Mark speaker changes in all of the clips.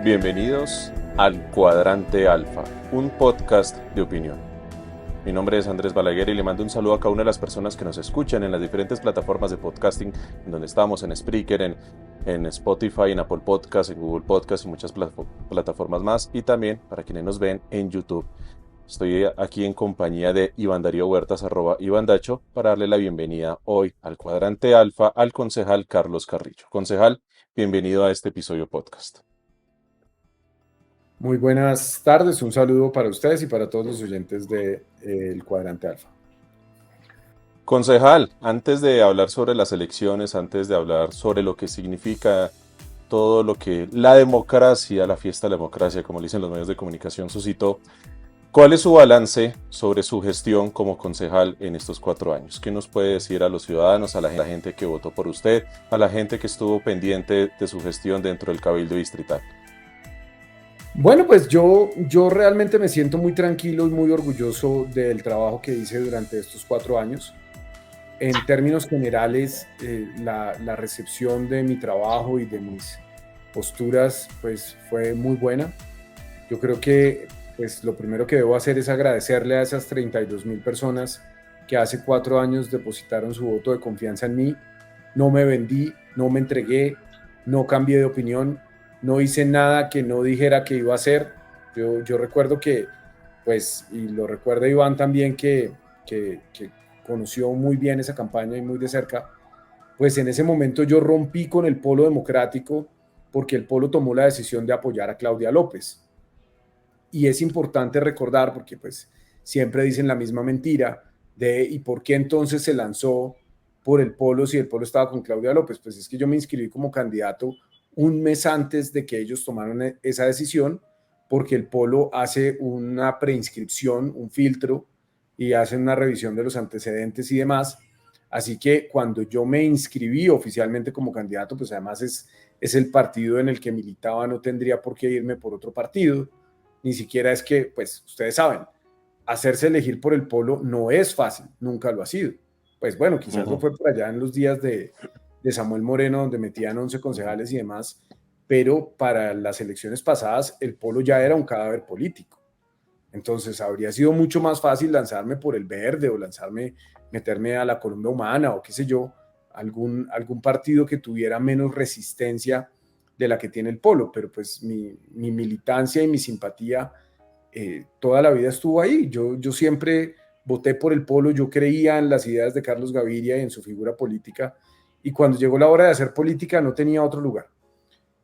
Speaker 1: Bienvenidos al Cuadrante Alfa, un podcast de opinión. Mi nombre es Andrés Balaguer y le mando un saludo a cada una de las personas que nos escuchan en las diferentes plataformas de podcasting, en donde estamos, en Spreaker, en Spotify, en Apple Podcasts, en Google Podcasts y muchas plataformas más, y también para quienes nos ven en YouTube. Estoy aquí en compañía de Iván Darío Huertas, @Ivandacho, para darle la bienvenida hoy al Cuadrante Alfa al concejal Carlos Carrillo. Concejal, bienvenido a este episodio podcast.
Speaker 2: Muy buenas tardes, un saludo para ustedes y para todos los oyentes de El Cuadrante Alfa.
Speaker 1: Concejal, antes de hablar sobre las elecciones, antes de hablar sobre lo que significa todo lo que la democracia, la fiesta de la democracia, como le dicen los medios de comunicación, suscitó, ¿cuál es su balance sobre su gestión como concejal en estos 4 años? ¿Qué nos puede decir a los ciudadanos, a la gente que votó por usted, a la gente que estuvo pendiente de su gestión dentro del Cabildo Distrital?
Speaker 2: Bueno, pues yo realmente me siento muy tranquilo y muy orgulloso del trabajo que hice durante estos 4 años. En términos generales, la recepción de mi trabajo y de mis posturas pues fue muy buena. Yo creo que pues lo primero que debo hacer es agradecerle a esas 32,000 personas que hace 4 años depositaron su voto de confianza en mí. No me vendí, no me entregué, no cambié de opinión, no hice nada que no dijera que iba a hacer. Yo recuerdo que, pues, y lo recuerda Iván también, que conoció muy bien esa campaña y muy de cerca, pues en ese momento yo rompí con el polo democrático porque el polo tomó la decisión de apoyar a Claudia López. Y es importante recordar, porque pues siempre dicen la misma mentira, de ¿y por qué entonces se lanzó por el polo si el polo estaba con Claudia López? Pues es que yo me inscribí como candidato un mes antes de que ellos tomaron esa decisión, porque el polo hace una preinscripción, un filtro, y hace una revisión de los antecedentes y demás. Así que cuando yo me inscribí oficialmente como candidato, pues además es el partido en el que militaba, no tendría por qué irme por otro partido. Ni siquiera es que, pues ustedes saben, hacerse elegir por el polo no es fácil, nunca lo ha sido. Pues bueno, quizás lo fue por allá en los días de Samuel Moreno, donde metían 11 concejales y demás, pero para las elecciones pasadas el polo ya era un cadáver político. Entonces habría sido mucho más fácil lanzarme por el verde o meterme a la Colombia Humana o qué sé yo, algún partido que tuviera menos resistencia de la que tiene el polo, pero pues mi militancia y mi simpatía toda la vida estuvo ahí. Yo siempre voté por el polo, yo creía en las ideas de Carlos Gaviria y en su figura política, y cuando llegó la hora de hacer política no tenía otro lugar.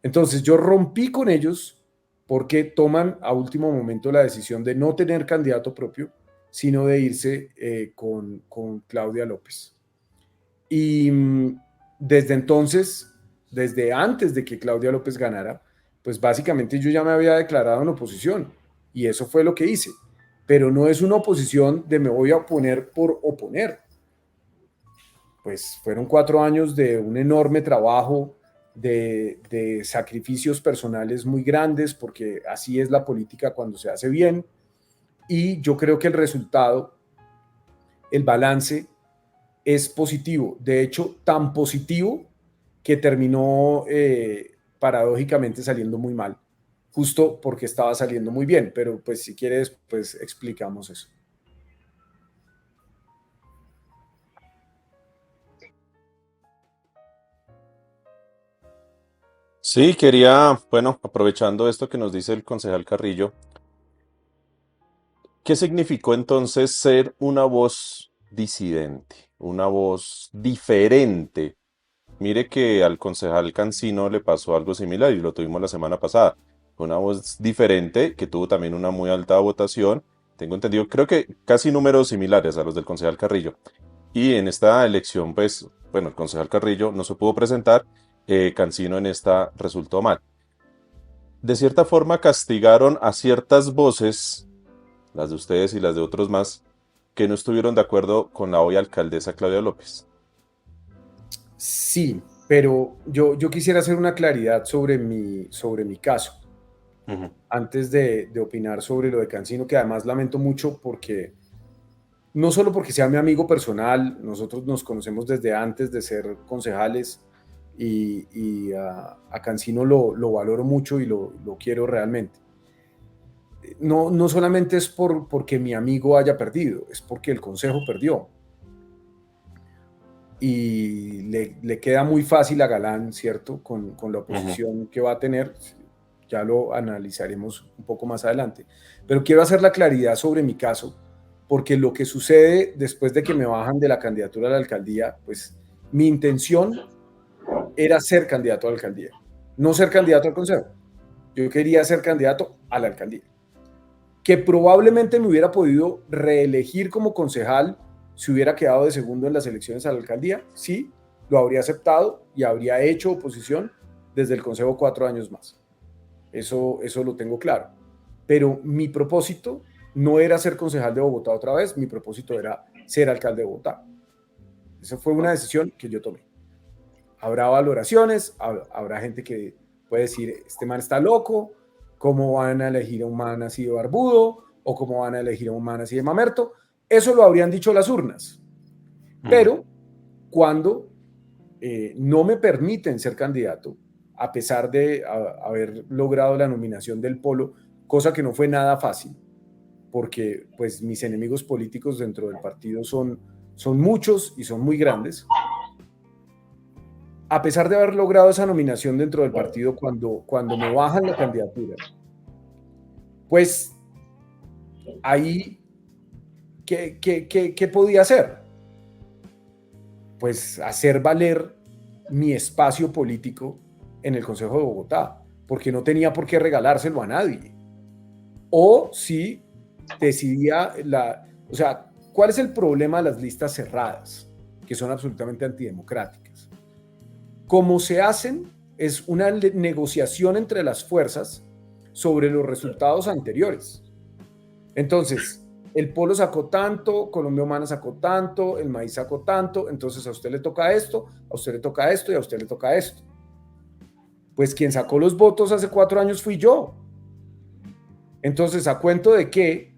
Speaker 2: Entonces yo rompí con ellos porque toman a último momento la decisión de no tener candidato propio, sino de irse con Claudia López. Y desde entonces, desde antes de que Claudia López ganara, pues básicamente yo ya me había declarado en oposición y eso fue lo que hice. Pero no es una oposición de me voy a oponer por oponer. Pues fueron 4 años de un enorme trabajo, de sacrificios personales muy grandes, porque así es la política cuando se hace bien. Y yo creo que el resultado, el balance, es positivo. De hecho, tan positivo que terminó paradójicamente saliendo muy mal, justo porque estaba saliendo muy bien. Pero pues si quieres, pues explicamos eso.
Speaker 1: Sí, quería, bueno, aprovechando esto que nos dice el concejal Carrillo, ¿qué significó entonces ser una voz disidente, una voz diferente? Mire que al concejal Cancino le pasó algo similar y lo tuvimos la semana pasada. Una voz diferente que tuvo también una muy alta votación. Tengo entendido, creo que casi números similares a los del concejal Carrillo. Y en esta elección, pues, bueno, el concejal Carrillo no se pudo presentar. Cancino en esta resultó mal. De cierta forma castigaron a ciertas voces, las de ustedes y las de otros más, que no estuvieron de acuerdo con la hoy alcaldesa Claudia López.
Speaker 2: Sí, pero yo quisiera hacer una claridad sobre mi caso,
Speaker 1: Ujú.
Speaker 2: antes de opinar sobre lo de Cancino, que además lamento mucho porque, no solo porque sea mi amigo personal, nosotros nos conocemos desde antes de ser concejales, a Cancino lo valoro mucho y lo quiero realmente. No solamente es porque mi amigo haya perdido, es porque el Consejo perdió. Y le queda muy fácil a Galán, ¿cierto? Con la
Speaker 1: Ujú,
Speaker 2: oposición que va a tener, ya lo analizaremos un poco más adelante. Pero quiero hacer la claridad sobre mi caso, porque lo que sucede después de que me bajan de la candidatura a la alcaldía, pues mi intención era ser candidato a la alcaldía, no ser candidato al consejo. Yo quería ser candidato a la alcaldía. Que probablemente me hubiera podido reelegir como concejal si hubiera quedado de segundo en las elecciones a la alcaldía, sí, lo habría aceptado y habría hecho oposición desde el consejo 4 años más. Eso lo tengo claro. Pero mi propósito no era ser concejal de Bogotá otra vez, mi propósito era ser alcalde de Bogotá. Esa fue una decisión que yo tomé. Habrá valoraciones, habrá gente que puede decir, este man está loco, cómo van a elegir a un man así de barbudo, o cómo van a elegir a un man así de mamerto. Eso lo habrían dicho las urnas.
Speaker 1: ujú.
Speaker 2: Pero cuando no me permiten ser candidato, a pesar de haber logrado la nominación del Polo, cosa que no fue nada fácil, porque pues mis enemigos políticos dentro del partido son muchos y son muy grandes. A pesar de haber logrado esa nominación dentro del partido, cuando me bajan la candidatura, pues ahí, ¿qué podía hacer? Pues hacer valer mi espacio político en el Consejo de Bogotá, porque no tenía por qué regalárselo a nadie. O si decidía o sea, ¿cuál es el problema de las listas cerradas, que son absolutamente antidemocráticas? Como se hacen es una negociación entre las fuerzas sobre los resultados anteriores. Entonces, el Polo sacó tanto, Colombia Humana sacó tanto, el Maíz sacó tanto, entonces a usted le toca esto, a usted le toca esto y a usted le toca esto. Pues quien sacó los votos hace 4 años fui yo. Entonces, ¿a cuento de qué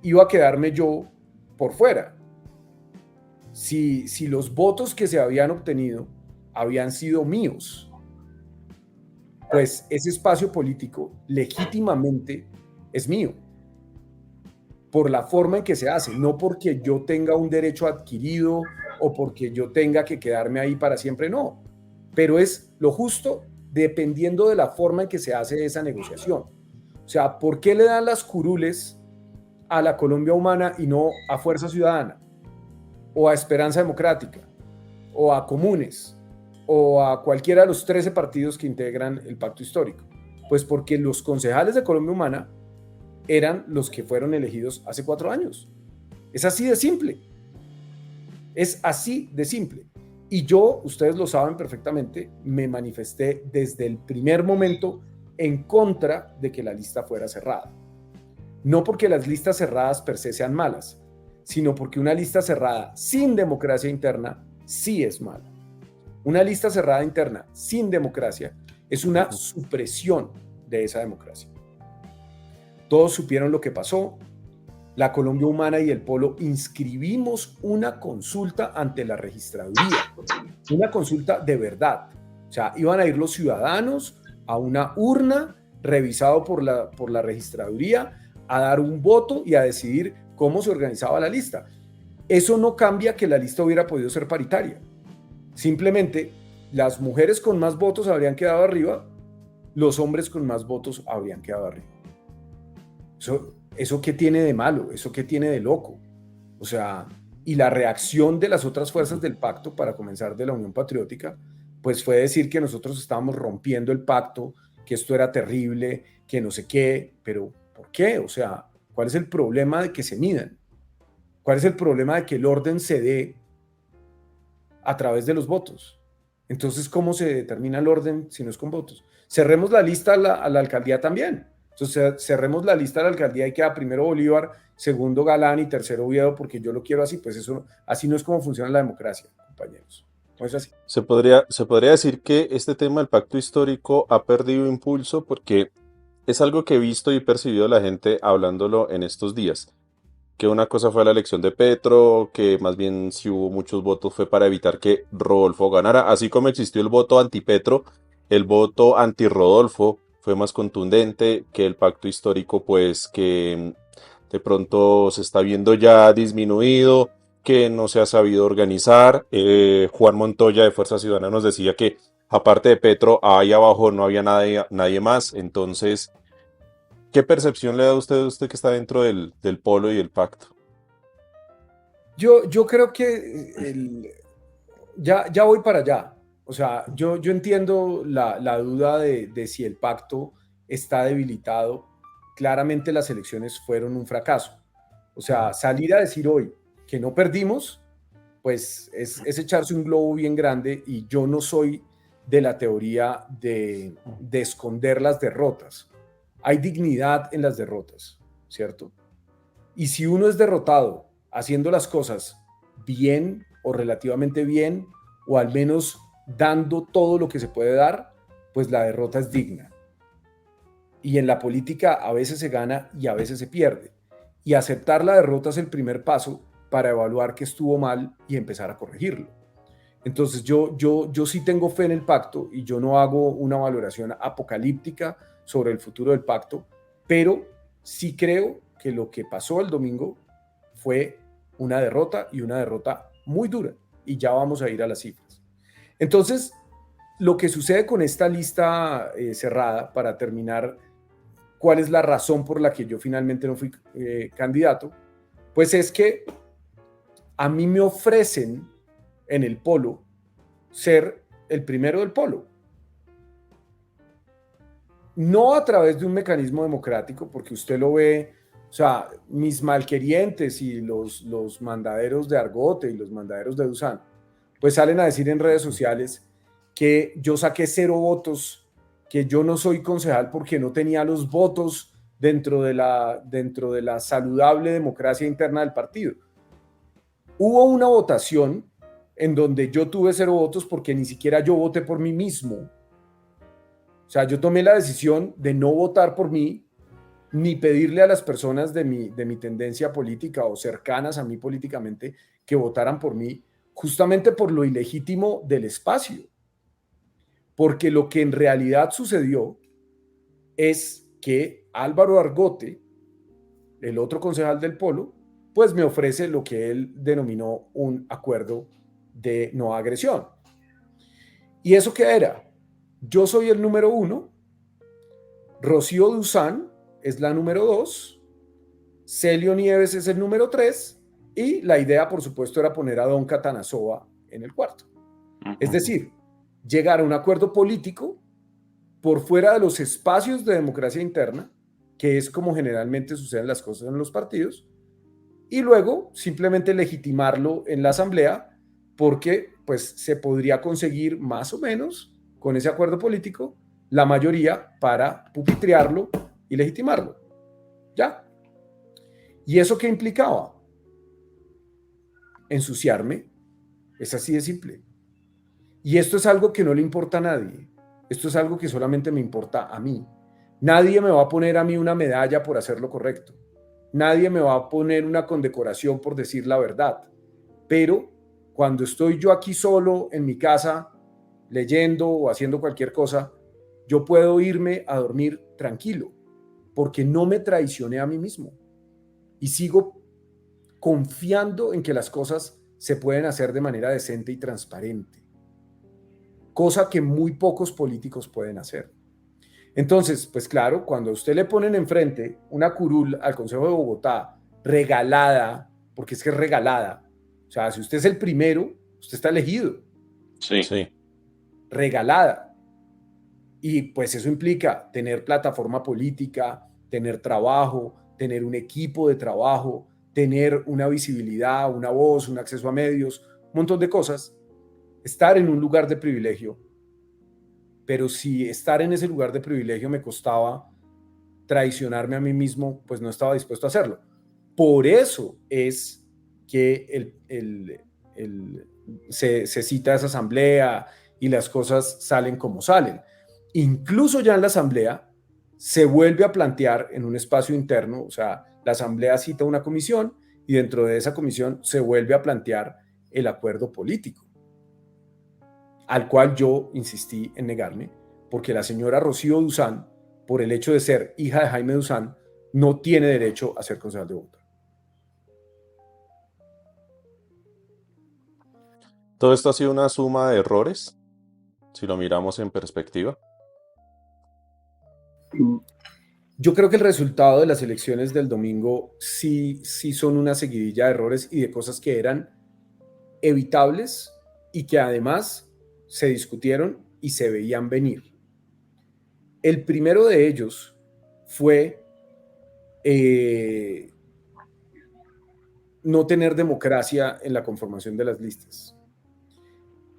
Speaker 2: iba a quedarme yo por fuera? Si los votos que se habían obtenido habían sido míos, pues ese espacio político legítimamente es mío, por la forma en que se hace, no porque yo tenga un derecho adquirido o porque yo tenga que quedarme ahí para siempre, no. Pero es lo justo dependiendo de la forma en que se hace esa negociación. O sea, ¿por qué le dan las curules a la Colombia Humana y no a Fuerza Ciudadana? O a Esperanza Democrática, o a Comunes, o a cualquiera de los 13 partidos que integran el pacto histórico. Pues porque los concejales de Colombia Humana eran los que fueron elegidos hace 4 años. Es así de simple. Es así de simple. Y yo, ustedes lo saben perfectamente, me manifesté desde el primer momento en contra de que la lista fuera cerrada. No porque las listas cerradas per se sean malas, sino porque una lista cerrada sin democracia interna sí es mala. Una lista cerrada interna sin democracia es una supresión de esa democracia. Todos supieron lo que pasó. La Colombia Humana y el Polo inscribimos una consulta ante la registraduría, una consulta de verdad. O sea, iban a ir los ciudadanos a una urna revisado por la registraduría a dar un voto y a decidir cómo se organizaba la lista. Eso no cambia que la lista hubiera podido ser paritaria. Simplemente las mujeres con más votos habrían quedado arriba, los hombres con más votos habrían quedado arriba. Eso qué tiene de malo, eso qué tiene de loco. O sea, y la reacción de las otras fuerzas del pacto, para comenzar de la Unión Patriótica, pues fue decir que nosotros estábamos rompiendo el pacto, que esto era terrible, que no sé qué, pero ¿por qué? O sea, ¿cuál es el problema de que se midan? ¿Cuál es el problema de que el orden se dé a través de los votos? Entonces, ¿cómo se determina el orden si no es con votos? Cerremos la lista a la alcaldía también. Entonces, cerremos la lista de la alcaldía y queda primero Bolívar, segundo Galán y tercero Oviedo, porque yo lo quiero así. Pues eso, así no es como funciona la democracia, compañeros. No es así.
Speaker 1: Se podría decir que este tema del pacto histórico ha perdido impulso porque es algo que he visto y percibido la gente hablándolo en estos días. que una cosa fue la elección de Petro, que más bien si hubo muchos votos fue para evitar que Rodolfo ganara, así como existió el voto anti-Petro, el voto anti-Rodolfo fue más contundente que el pacto histórico, pues que de pronto se está viendo ya disminuido, que no se ha sabido organizar. Juan Montoya de Fuerza Ciudadana nos decía que aparte de Petro, ahí abajo no había nadie más. Entonces, ¿qué percepción le da a usted que está dentro del polo y el pacto?
Speaker 2: Yo creo que ya voy para allá. O sea, yo entiendo la duda de si el pacto está debilitado. Claramente las elecciones fueron un fracaso. O sea, salir a decir hoy que no perdimos, pues es echarse un globo bien grande y yo no soy de la teoría de esconder las derrotas. Hay dignidad en las derrotas, ¿cierto? Y si uno es derrotado haciendo las cosas bien o relativamente bien, o al menos dando todo lo que se puede dar, pues la derrota es digna. Y en la política a veces se gana y a veces se pierde. Y aceptar la derrota es el primer paso para evaluar que estuvo mal y empezar a corregirlo. Entonces yo sí tengo fe en el pacto y yo no hago una valoración apocalíptica sobre el futuro del pacto, pero sí creo que lo que pasó el domingo fue una derrota y una derrota muy dura. Y ya vamos a ir a las cifras. Entonces, lo que sucede con esta lista cerrada, para terminar, ¿cuál es la razón por la que yo finalmente no fui candidato? Pues es que a mí me ofrecen en el polo ser el primero del polo. No a través de un mecanismo democrático, porque usted lo ve, o sea, mis malquerientes y los mandaderos de Argote y los mandaderos de Dusan, pues salen a decir en redes sociales que yo saqué 0 votos, que yo no soy concejal porque no tenía los votos dentro de la saludable democracia interna del partido. Hubo una votación en donde yo tuve 0 votos porque ni siquiera yo voté por mí mismo. O sea, yo tomé la decisión de no votar por mí, ni pedirle a las personas de mi tendencia política o cercanas a mí políticamente que votaran por mí, justamente por lo ilegítimo del espacio. Porque lo que en realidad sucedió es que Álvaro Argote, el otro concejal del Polo, pues me ofrece lo que él denominó un acuerdo de no agresión. ¿Y eso qué era? Yo soy el número 1, Rocío Duzán es la número 2, Celio Nieves es el número 3 y la idea, por supuesto, era poner a Don Catanazova en el cuarto. Es decir, llegar a un acuerdo político por fuera de los espacios de democracia interna, que es como generalmente suceden las cosas en los partidos, y luego simplemente legitimarlo en la asamblea porque pues se podría conseguir más o menos con ese acuerdo político la mayoría para pupitrearlo y legitimarlo. ¿Ya? ¿Y eso qué implicaba? Ensuciarme. Es así de simple. Y esto es algo que no le importa a nadie. Esto es algo que solamente me importa a mí. Nadie me va a poner a mí una medalla por hacer lo correcto. Nadie me va a poner una condecoración por decir la verdad. Pero cuando estoy yo aquí solo en mi casa, leyendo o haciendo cualquier cosa, yo puedo irme a dormir tranquilo, porque no me traicioné a mí mismo. Y sigo confiando en que las cosas se pueden hacer de manera decente y transparente, cosa que muy pocos políticos pueden hacer. Entonces, pues claro, cuando a usted le ponen enfrente una curul al Consejo de Bogotá regalada, porque es que es regalada, o sea, si usted es el primero, usted está elegido.
Speaker 1: Sí. Sí.
Speaker 2: Regalada. Y pues eso implica tener plataforma política, tener trabajo, tener un equipo de trabajo, tener una visibilidad, una voz, un acceso a medios, un montón de cosas, estar en un lugar de privilegio. Pero si estar en ese lugar de privilegio me costaba traicionarme a mí mismo, pues no estaba dispuesto a hacerlo. Por eso es que se cita esa asamblea y las cosas salen como salen. Incluso ya en la asamblea se vuelve a plantear en un espacio interno, o sea, la asamblea cita una comisión y dentro de esa comisión se vuelve a plantear el acuerdo político, al cual yo insistí en negarme, porque la señora Rocío Duzán, por el hecho de ser hija de Jaime Duzán, no tiene derecho a ser concejal de Bogotá.
Speaker 1: Todo esto ha sido una suma de errores, si lo miramos en perspectiva.
Speaker 2: Yo creo que el resultado de las elecciones del domingo sí son una seguidilla de errores y de cosas que eran evitables y que además se discutieron y se veían venir. El primero de ellos fue no tener democracia en la conformación de las listas.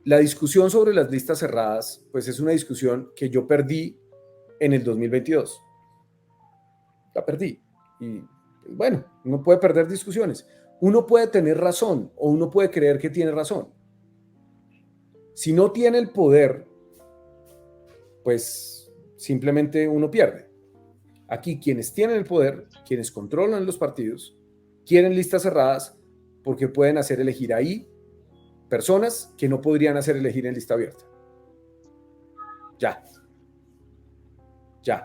Speaker 2: La discusión sobre las listas cerradas, pues es una discusión que yo perdí en el 2022. La perdí. Y bueno, uno puede perder discusiones. Uno puede tener razón o uno puede creer que tiene razón. Si no tiene el poder, pues simplemente uno pierde. Aquí quienes tienen el poder, quienes controlan los partidos, quieren listas cerradas porque pueden hacer elegir ahí personas que no podrían hacer elegir en lista abierta. Ya.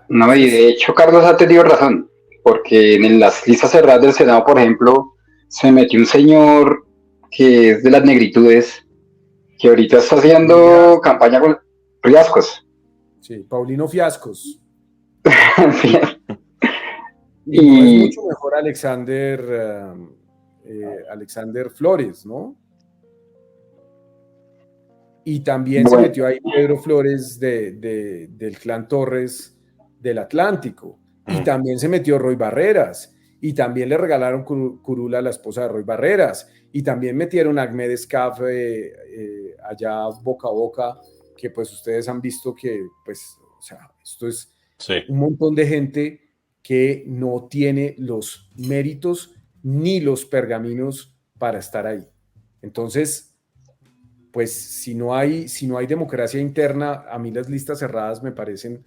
Speaker 3: No, y de hecho Carlos ha tenido razón, porque en las listas cerradas del Senado, por ejemplo, se metió un señor que es de las negritudes, que ahorita está haciendo campaña con Riascos.
Speaker 2: Sí, Paulino Fiascos.
Speaker 3: Sí.
Speaker 2: Y no es mucho mejor Alexander Flores, ¿no? Y también se metió ahí Pedro Flores del clan Torres del Atlántico. Y también se metió Roy Barreras. Y también le regalaron curula a la esposa de Roy Barreras. Y también metieron a Ahmed Escaf allá boca a boca, que pues ustedes han visto que, pues, o sea, esto es un montón de gente que no tiene los méritos ni los pergaminos para estar ahí. Entonces, pues si no hay democracia interna, a mí las listas cerradas me parecen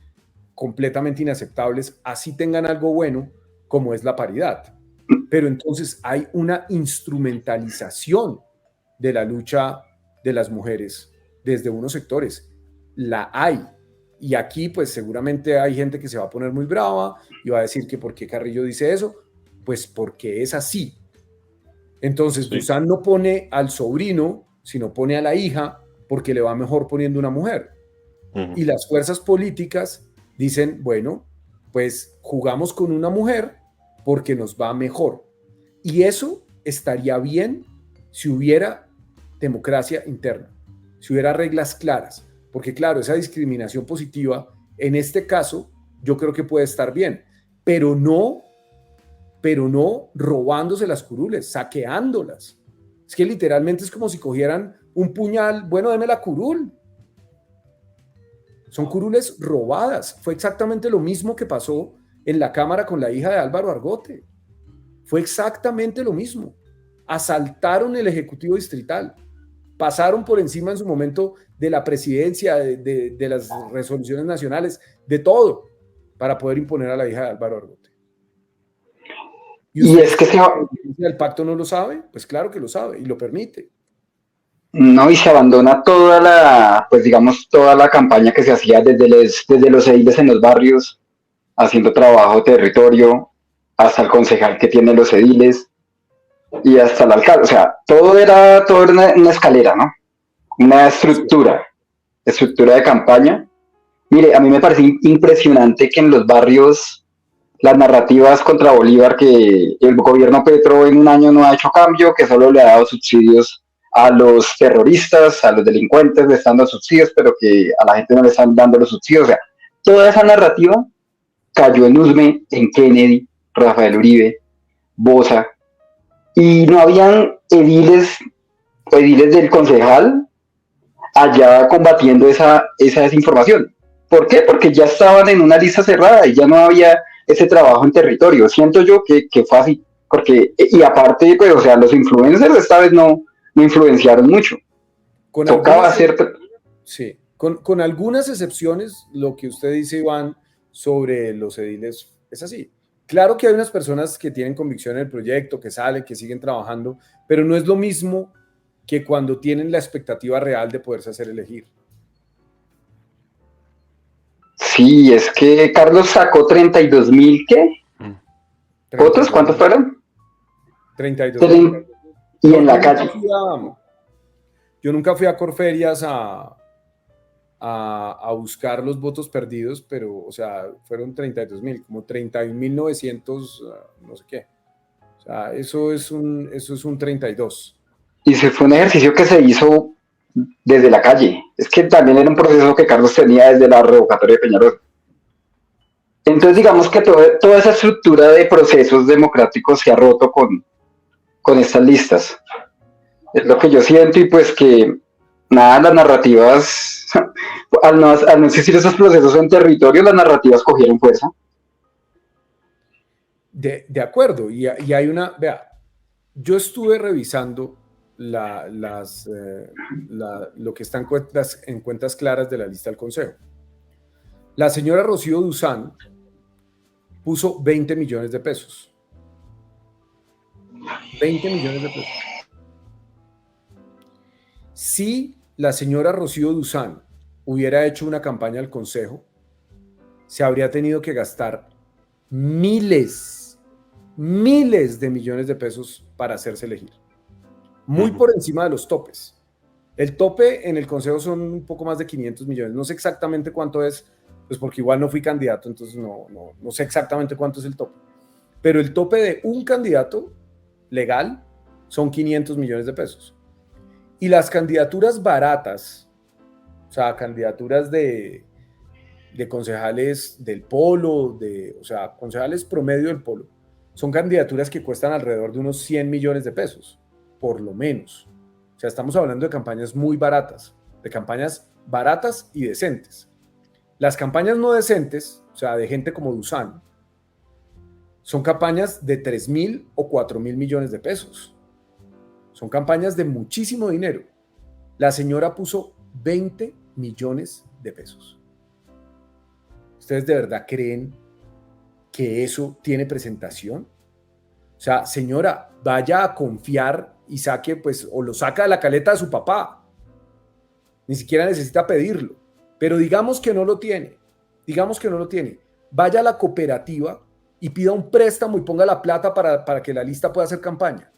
Speaker 2: completamente inaceptables, así tengan algo bueno como es la paridad. Pero entonces hay una instrumentalización de la lucha de las mujeres desde unos sectores. La hay. Y aquí pues seguramente hay gente que se va a poner muy brava y va a decir que ¿por qué Carrillo dice eso? Pues porque es así. Entonces Duzán no pone al sobrino, sino pone a la hija porque le va mejor poniendo una mujer. Y las fuerzas políticas dicen, bueno, pues jugamos con una mujer porque nos va mejor. Y eso estaría bien si hubiera democracia interna, si hubiera reglas claras. Porque claro, esa discriminación positiva, en este caso, yo creo que puede estar bien, pero no robándose las curules, saqueándolas. Es que literalmente es como si cogieran un puñal, bueno, deme la curul. Son curules robadas. Fue exactamente lo mismo que pasó en la Cámara con la hija de Álvaro Argote. Fue exactamente lo mismo. Asaltaron el Ejecutivo Distrital. Pasaron por encima en su momento de la presidencia, de las resoluciones nacionales, de todo, para poder imponer a la hija de Álvaro Argote. ¿Y es que el pacto no lo sabe? Pues claro que lo sabe y lo permite.
Speaker 3: No, y se abandona toda la, pues digamos, toda la campaña que se hacía desde los ediles en los barrios, haciendo trabajo de territorio, hasta el concejal que tiene los ediles y hasta el alcalde. O sea, todo era una escalera, ¿no? Una estructura de campaña. Mire, a mí me parece impresionante que en los barrios las narrativas contra Bolívar, que el gobierno Petro en un año no ha hecho cambio, que solo le ha dado subsidios a los terroristas, a los delincuentes, le están dando subsidios, pero que a la gente no le están dando los subsidios. O sea, toda esa narrativa cayó en Usme, en Kennedy, Rafael Uribe, Boza, y no habían ediles del concejal allá combatiendo esa desinformación. ¿Por qué? Porque ya estaban en una lista cerrada y ya no había ese trabajo en territorio. Siento yo que fue así, porque, y aparte, pues, o sea, los influencers esta vez no influenciaron mucho. Tocaba hacer...
Speaker 2: Sí, con algunas excepciones, lo que usted dice, Iván, sobre los ediles es así. Claro que hay unas personas que tienen convicción en el proyecto, que salen, que siguen trabajando, pero no es lo mismo que cuando tienen la expectativa real de poderse hacer elegir.
Speaker 3: Sí, es que Carlos sacó 32.000, ¿qué? ¿Votos?
Speaker 2: 32
Speaker 3: ¿Cuántos
Speaker 2: mil.
Speaker 3: fueron?
Speaker 2: 32.000.
Speaker 3: Y
Speaker 2: Yo,
Speaker 3: en la
Speaker 2: yo,
Speaker 3: calle.
Speaker 2: yo nunca fui a Corferias a buscar los votos perdidos, pero, o sea, fueron 32.000, como 31.900, no sé qué. O sea, eso es un 32.
Speaker 3: Y se fue un ejercicio que se hizo desde la calle. Es que también era un proceso que Carlos tenía desde la revocatoria de Peñarol. Entonces,
Speaker 2: Sí.
Speaker 3: digamos que toda esa estructura de procesos democráticos se ha roto con estas listas. Es lo que yo siento y pues que nada, las narrativas, al no existir esos procesos en territorio, las narrativas cogieron fuerza.
Speaker 2: De acuerdo, y hay vea, yo estuve revisando lo que está en cuentas claras de la lista del Consejo. La señora Rocío Duzán puso 20 millones de pesos. 20 millones de pesos. Si la señora Rocío Duzán hubiera hecho una campaña al Consejo, se habría tenido que gastar miles de millones de pesos para hacerse elegir. Muy por encima de los topes. El tope en el Consejo son un poco más de 500 millones. No sé exactamente cuánto es, pues porque igual no fui candidato, entonces no sé exactamente cuánto es el tope. Pero el tope de un candidato legal son 500 millones de pesos. Y las candidaturas baratas, o sea, candidaturas de concejales del polo, o sea, concejales promedio del polo, son candidaturas que cuestan alrededor de unos 100 millones de pesos, por lo menos. O sea, estamos hablando de campañas muy baratas, de campañas baratas y decentes. Las campañas no decentes, o sea, de gente como Duzán, son campañas de 3.000 o 4.000 millones de pesos. Son campañas de muchísimo dinero. La señora puso 20 millones de pesos. ¿Ustedes de verdad creen que eso tiene presentación? O sea, señora, vaya a confiar y saque, pues, o lo saca de la caleta de su papá. Ni siquiera necesita pedirlo. Pero digamos que no lo tiene. Digamos que no lo tiene. Vaya a la cooperativa y pida un préstamo y ponga la plata para que la lista pueda hacer campaña.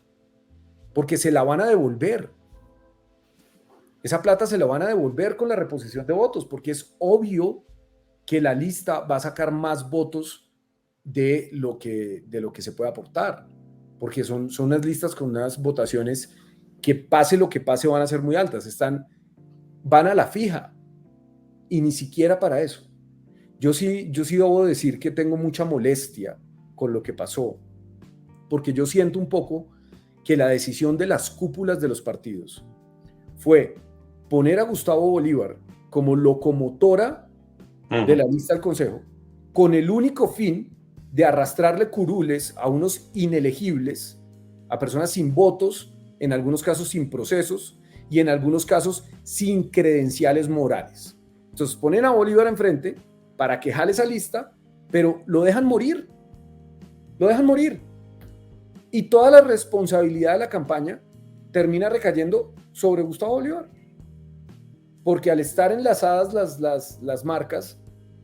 Speaker 2: Porque se la van a devolver. Esa plata se la van a devolver con la reposición de votos, porque es obvio que la lista va a sacar más votos de lo que se puede aportar, porque son unas listas con unas votaciones que pase lo que pase van a ser muy altas, van a la fija y ni siquiera para eso. Yo sí debo decir que tengo mucha molestia con lo que pasó, porque yo siento un poco que la decisión de las cúpulas de los partidos fue poner a Gustavo Bolívar como locomotora de la lista del Consejo, con el único fin de arrastrarle curules a unos inelegibles, a personas sin votos, en algunos casos sin procesos y en algunos casos sin credenciales morales. Entonces ponen a Bolívar enfrente para que jale esa lista, pero lo dejan morir. Lo dejan morir. Y toda la responsabilidad de la campaña termina recayendo sobre Gustavo Bolívar. Porque al estar enlazadas las marcas,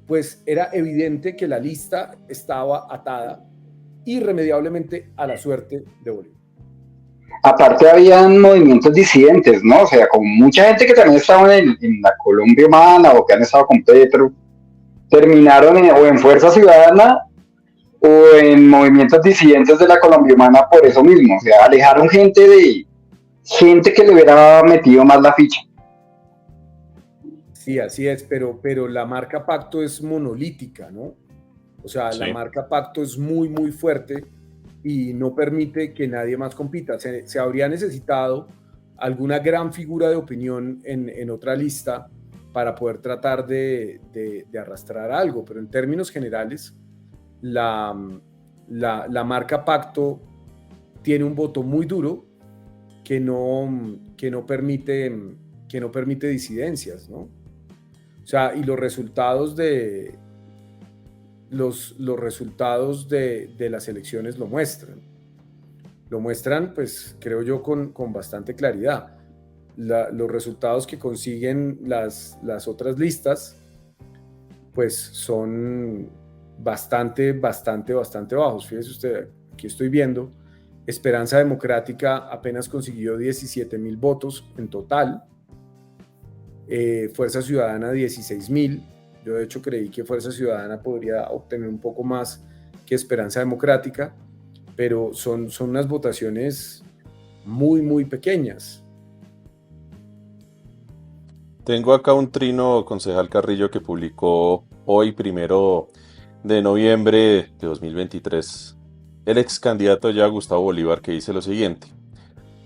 Speaker 2: pues era evidente que la lista estaba atada irremediablemente a la suerte de Bolívar.
Speaker 3: Aparte habían movimientos disidentes, ¿no? O sea, como mucha gente que también estaba en la Colombia Humana o que han estado con Petro, terminaron o en Fuerza Ciudadana o en movimientos disidentes de la Colombia Humana por eso mismo. O sea, alejaron gente que le hubiera metido más la ficha.
Speaker 2: Sí, así es, pero la marca Pacto es monolítica, ¿no? O sea, la
Speaker 1: Sí.
Speaker 2: marca Pacto es muy, muy fuerte y no permite que nadie más compita. Se habría necesitado alguna gran figura de opinión en otra lista para poder tratar de arrastrar algo, pero en términos generales, la marca Pacto tiene un voto muy duro que no permite disidencias, ¿no? O sea, y los resultados de los resultados de las elecciones lo muestran. Lo muestran, pues, creo yo, con bastante claridad. Los resultados que consiguen las otras listas, pues, son bastante bajos. Fíjese usted, aquí estoy viendo, Esperanza Democrática apenas consiguió 17,000 votos en total, Fuerza Ciudadana 16,000. Yo de hecho creí que Fuerza Ciudadana podría obtener un poco más que Esperanza Democrática, pero son unas votaciones muy pequeñas.
Speaker 1: Tengo acá un trino, concejal Carrillo, que publicó hoy, 1 de noviembre de 2023, el ex candidato ya Gustavo Bolívar, que dice lo siguiente: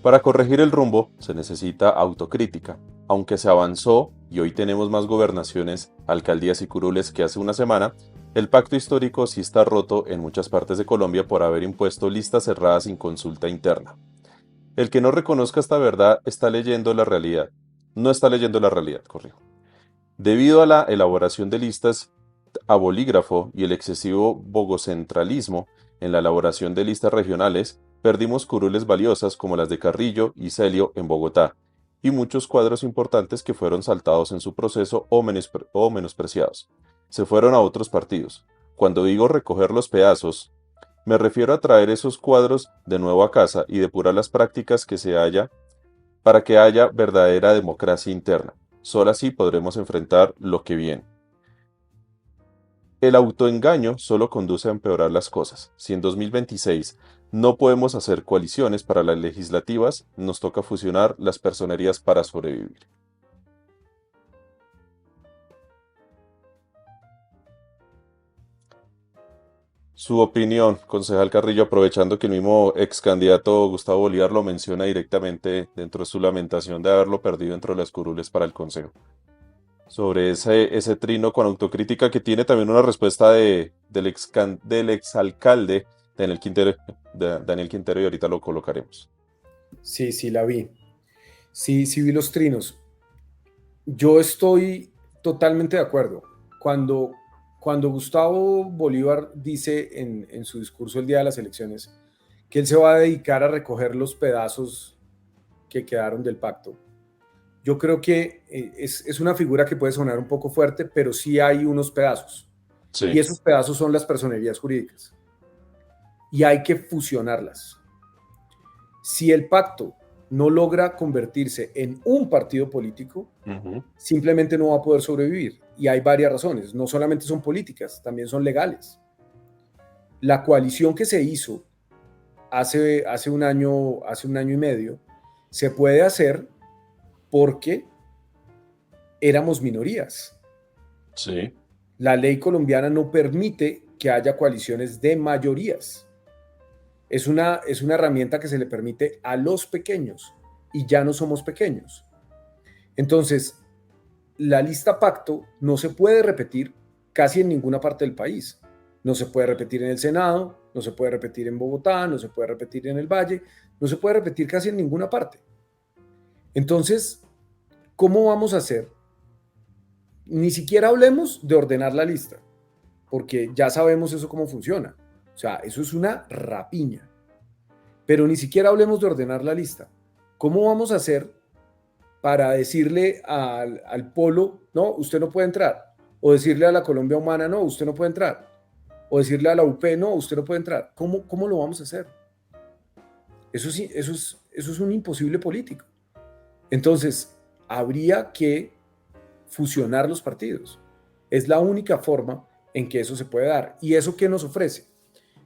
Speaker 1: para corregir el rumbo se necesita autocrítica. Aunque se avanzó y hoy tenemos más gobernaciones, alcaldías y curules que hace una semana, el pacto histórico sí está roto en muchas partes de Colombia por haber impuesto listas cerradas sin consulta interna. El que no reconozca esta verdad está leyendo la realidad. No está leyendo la realidad, corrijo. Debido a la elaboración de listas a bolígrafo y el excesivo bogocentralismo en la elaboración de listas regionales, perdimos curules valiosas como las de Carrillo y Celio en Bogotá, y muchos cuadros importantes que fueron saltados en su proceso o menospreciados. Se fueron a otros partidos. Cuando digo recoger los pedazos, me refiero a traer esos cuadros de nuevo a casa y depurar las prácticas que se haya para que haya verdadera democracia interna. Solo así podremos enfrentar lo que viene. El autoengaño solo conduce a empeorar las cosas. Si en 2026 no podemos hacer coaliciones para las legislativas, nos toca fusionar las personerías para sobrevivir. Su opinión, concejal Carrillo, aprovechando que el mismo ex candidato Gustavo Bolívar lo menciona directamente dentro de su lamentación de haberlo perdido dentro de las curules para el consejo, sobre ese trino con autocrítica, que tiene también una respuesta del exalcalde Daniel Quintero, y ahorita lo colocaremos.
Speaker 2: Sí, la vi. Sí vi los trinos. Yo estoy totalmente de acuerdo. Cuando Gustavo Bolívar dice en su discurso el día de las elecciones que él se va a dedicar a recoger los pedazos que quedaron del pacto, yo creo que es una figura que puede sonar un poco fuerte, pero sí hay unos pedazos.
Speaker 1: Sí.
Speaker 2: Y esos pedazos son las personerías jurídicas. Y hay que fusionarlas. Si el pacto no logra convertirse en un partido político, simplemente no va a poder sobrevivir. Y hay varias razones. No solamente son políticas, también son legales. La coalición que se hizo hace un año y medio, se puede hacer porque éramos minorías.
Speaker 1: Sí.
Speaker 2: La ley colombiana no permite que haya coaliciones de mayorías. Es una herramienta que se le permite a los pequeños y ya no somos pequeños. Entonces, la lista pacto no se puede repetir casi en ninguna parte del país. No se puede repetir en el Senado, no se puede repetir en Bogotá, no se puede repetir en el Valle, no se puede repetir casi en ninguna parte. Entonces, ¿cómo vamos a hacer? Ni siquiera hablemos de ordenar la lista, porque ya sabemos eso cómo funciona. O sea, eso es una rapiña. Pero ni siquiera hablemos de ordenar la lista. ¿Cómo vamos a hacer para decirle al Polo, no, usted no puede entrar? O decirle a la Colombia Humana, no, usted no puede entrar. O decirle a la UP, no, usted no puede entrar. ¿Cómo lo vamos a hacer? Eso es un imposible político. Entonces, habría que fusionar los partidos. Es la única forma en que eso se puede dar. ¿Y eso qué nos ofrece?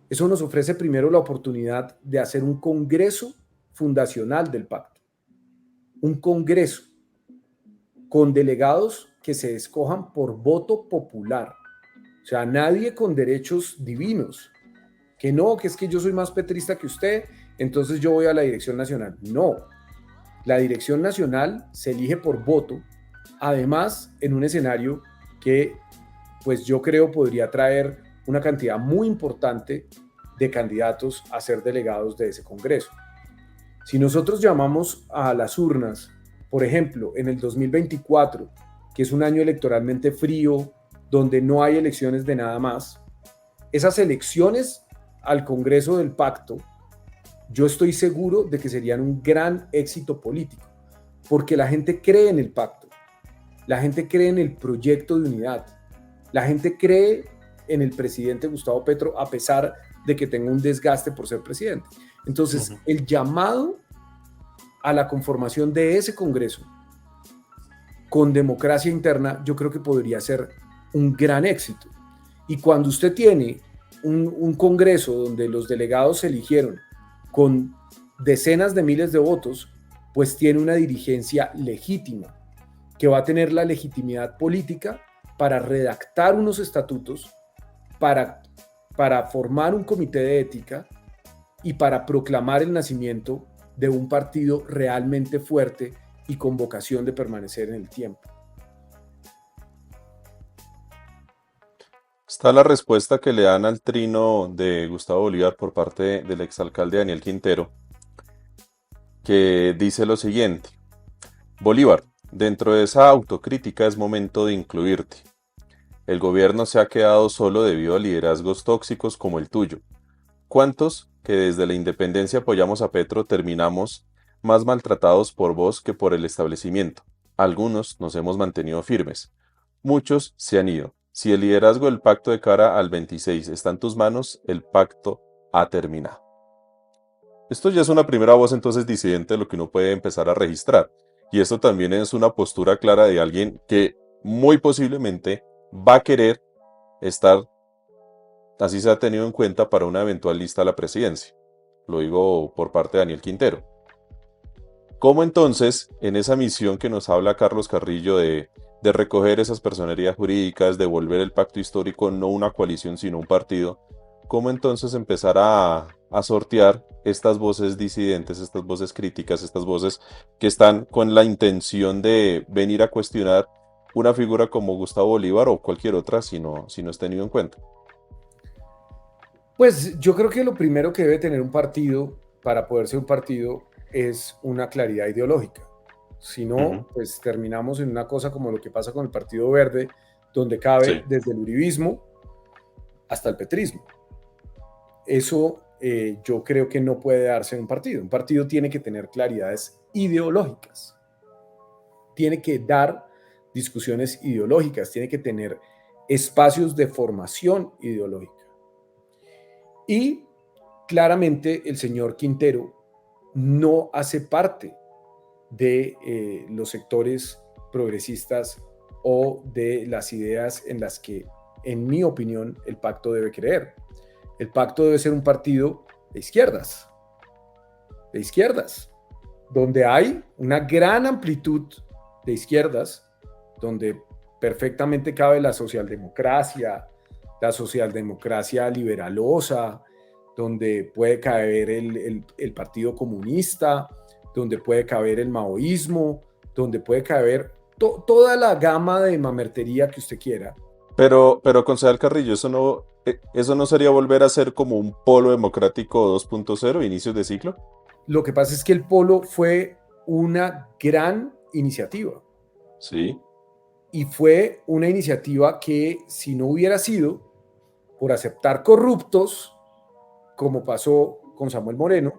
Speaker 2: Eso nos ofrece primero la oportunidad de hacer un congreso fundacional del pacto. Un congreso con delegados que se escojan por voto popular. O sea, nadie con derechos divinos. Que no, que es que yo soy más petrista que usted, entonces yo voy a la dirección nacional. No. La dirección nacional se elige por voto, además en un escenario que pues yo creo podría traer una cantidad muy importante de candidatos a ser delegados de ese Congreso. Si nosotros llamamos a las urnas, por ejemplo, en el 2024, que es un año electoralmente frío, donde no hay elecciones de nada más, esas elecciones al Congreso del Pacto, yo estoy seguro de que serían un gran éxito político, porque la gente cree en el pacto, la gente cree en el proyecto de unidad, la gente cree en el presidente Gustavo Petro a pesar de que tenga un desgaste por ser presidente. Entonces, el llamado a la conformación de ese Congreso con democracia interna, yo creo que podría ser un gran éxito. Y cuando usted tiene un Congreso donde los delegados se eligieron con decenas de miles de votos, pues tiene una dirigencia legítima, que va a tener la legitimidad política para redactar unos estatutos, para formar un comité de ética y para proclamar el nacimiento de un partido realmente fuerte y con vocación de permanecer en el tiempo.
Speaker 1: Está la respuesta que le dan al trino de Gustavo Bolívar por parte del exalcalde Daniel Quintero, que dice lo siguiente: Bolívar, dentro de esa autocrítica es momento de incluirte. El gobierno se ha quedado solo debido a liderazgos tóxicos como el tuyo. ¿Cuántos que desde la independencia apoyamos a Petro terminamos más maltratados por vos que por el establecimiento? Algunos nos hemos mantenido firmes. Muchos se han ido. Si el liderazgo del pacto de cara al 26 está en tus manos, el pacto ha terminado. Esto ya es una primera voz entonces disidente de lo que uno puede empezar a registrar. Y esto también es una postura clara de alguien que muy posiblemente va a querer estar, así se ha tenido en cuenta, para una eventual lista a la presidencia. Lo digo por parte de Daniel Quintero. ¿Cómo entonces, en esa misión que nos habla Carlos Carrillo de recoger esas personerías jurídicas, de volver el pacto histórico no una coalición sino un partido, cómo entonces empezar a sortear estas voces disidentes, estas voces críticas, estas voces que están con la intención de venir a cuestionar una figura como Gustavo Bolívar o cualquier otra si no es tenido en cuenta?
Speaker 2: Pues yo creo que lo primero que debe tener un partido para poder ser un partido es una claridad ideológica. Si no, pues terminamos en una cosa como lo que pasa con el Partido Verde, donde cabe desde el uribismo hasta el petrismo. Eso yo creo que no puede darse en un partido. Un partido tiene que tener claridades ideológicas. Tiene que dar discusiones ideológicas, tiene que tener espacios de formación ideológica. Y claramente el señor Quintero no hace parte de los sectores progresistas o de las ideas en las que, en mi opinión, el pacto debe creer. El pacto debe ser un partido de izquierdas, donde hay una gran amplitud de izquierdas, donde perfectamente cabe la socialdemocracia liberalosa, donde puede caber el Partido Comunista, donde puede caber el maoísmo, donde puede caber toda la gama de mamertería que usted quiera.
Speaker 1: Pero concejal Carrillo, ¿eso no sería volver a ser como un polo democrático 2.0, inicios de ciclo?
Speaker 2: Lo que pasa es que el polo fue una gran iniciativa.
Speaker 1: Sí.
Speaker 2: Y fue una iniciativa que, si no hubiera sido por aceptar corruptos, como pasó con Samuel Moreno,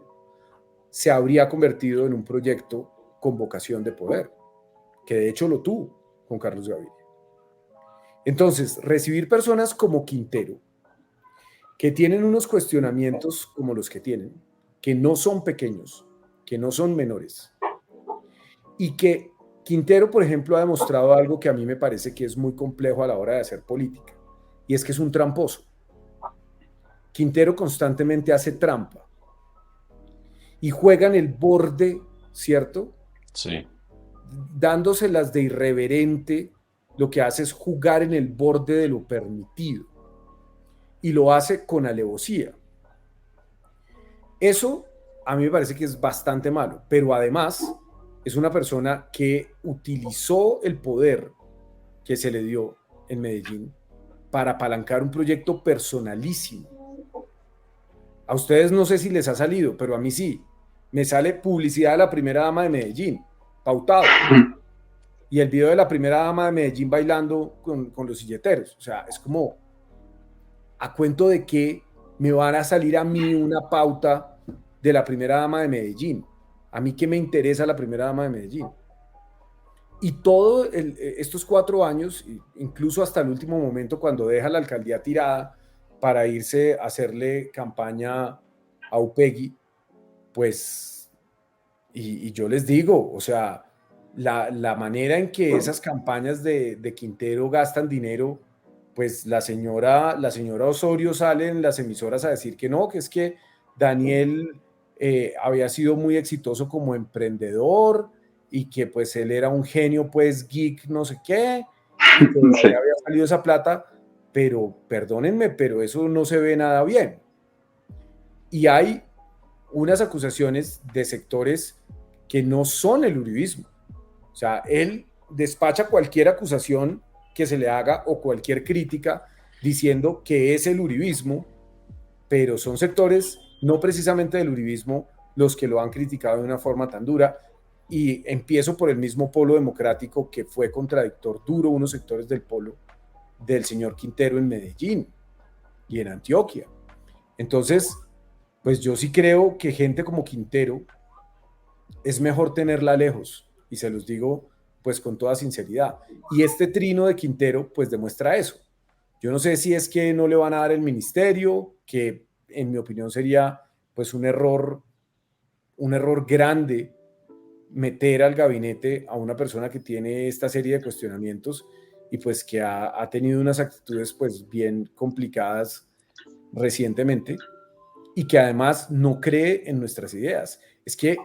Speaker 2: se habría convertido en un proyecto con vocación de poder, que de hecho lo tuvo con Carlos Gaviria. Entonces, recibir personas como Quintero, que tienen unos cuestionamientos como los que tienen, que no son pequeños, que no son menores, y que Quintero, por ejemplo, ha demostrado algo que a mí me parece que es muy complejo a la hora de hacer política, y es que es un tramposo. Quintero constantemente hace trampa y juega en el borde, ¿cierto?
Speaker 1: Sí.
Speaker 2: Dándoselas de irreverente, lo que hace es jugar en el borde de lo permitido y lo hace con alevosía. Eso a mí me parece que es bastante malo, pero además es una persona que utilizó el poder que se le dio en Medellín para apalancar un proyecto personalísimo. A ustedes no sé si les ha salido, pero a mí sí. Me sale publicidad de la primera dama de Medellín, pautado. Y el video de la primera dama de Medellín bailando con los silleteros. O sea, es como, ¿A cuento de qué me van a salir a mí una pauta de la primera dama de Medellín? ¿A mí qué me interesa la primera dama de Medellín? Y todos estos 4 años, incluso hasta el último momento, cuando deja la alcaldía tirada para irse a hacerle campaña a Upegui, pues, y yo les digo, o sea, la manera en que esas campañas de Quintero gastan dinero, pues la señora Osorio sale en las emisoras a decir que no, que es que Daniel había sido muy exitoso como emprendedor y que pues él era un genio, pues geek, no sé qué, y que de ahí
Speaker 3: Sí.
Speaker 2: había salido esa plata, pero perdónenme, pero eso no se ve nada bien. Y hay unas acusaciones de sectores que no son el uribismo. O sea, él despacha cualquier acusación que se le haga o cualquier crítica diciendo que es el uribismo, pero son sectores no precisamente del uribismo los que lo han criticado de una forma tan dura. Y empiezo por el mismo polo democrático que fue contradictor duro, unos sectores del polo del señor Quintero en Medellín y en Antioquia. Entonces, pues yo sí creo que gente como Quintero es mejor tenerla lejos, y se los digo pues con toda sinceridad. Y este trino de Quintero pues demuestra eso. Yo no sé si es que no le van a dar el ministerio, que en mi opinión sería pues un error grande meter al gabinete a una persona que tiene esta serie de cuestionamientos y pues que ha tenido unas actitudes pues bien complicadas recientemente y que además no cree en nuestras ideas. Es que